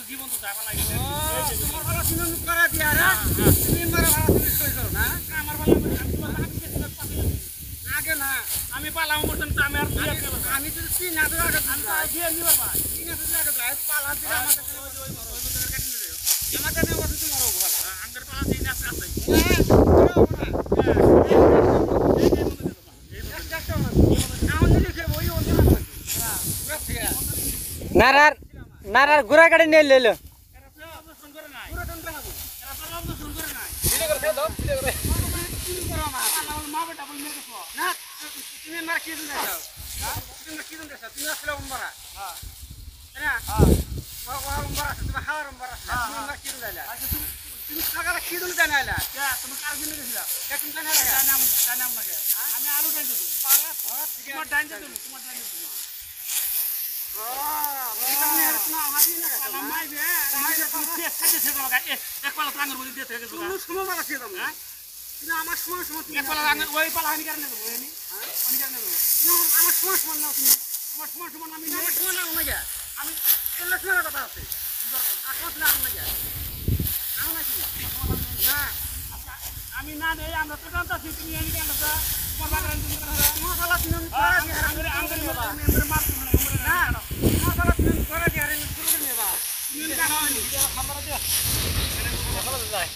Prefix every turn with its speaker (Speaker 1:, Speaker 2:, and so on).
Speaker 1: জীবন তো যাবা লাগে তোমার ভালো চিনন করে দিয়া রে তুমি মারা ভালো তুমি সই করো না আমার ভালো আগে না আমি পালাম মতন তো আমি আর আমি যদি 3000 টাকা আমি তো দিয়ে নিবার ভাই 3000 টাকা গায় পালা দিলে আমার কাছে ওই মরো ওই টাকা কেটে নিও আমার কাছে ওই তুমি মরো ভালো আঙ্গের পালা দিন আছে আছে
Speaker 2: নারার নারার ঘোড়া গাড়ি নিয়ে লইলো আমার সময় সময় ওই পালা আমি কারণে দেবো আমি কারণে দেবো আমার সময় সময় নাও তুমি তোমার সময় সময় আমি আমার সময় নাও না আমি চল্লিশ মিনিটের কথা আছে আকাশ না না না আমি না দেই আমরা তো জানতাছি তুমি এনে কেন তোমার বাগান তুমি তোমার পালা তুমি আঙ্গুরে আঙ্গুরে মার তুমি না তোমার পালা তুমি করে দিয়ে আর শুরু করে নেবা তুমি জানো খাবার দিয়ে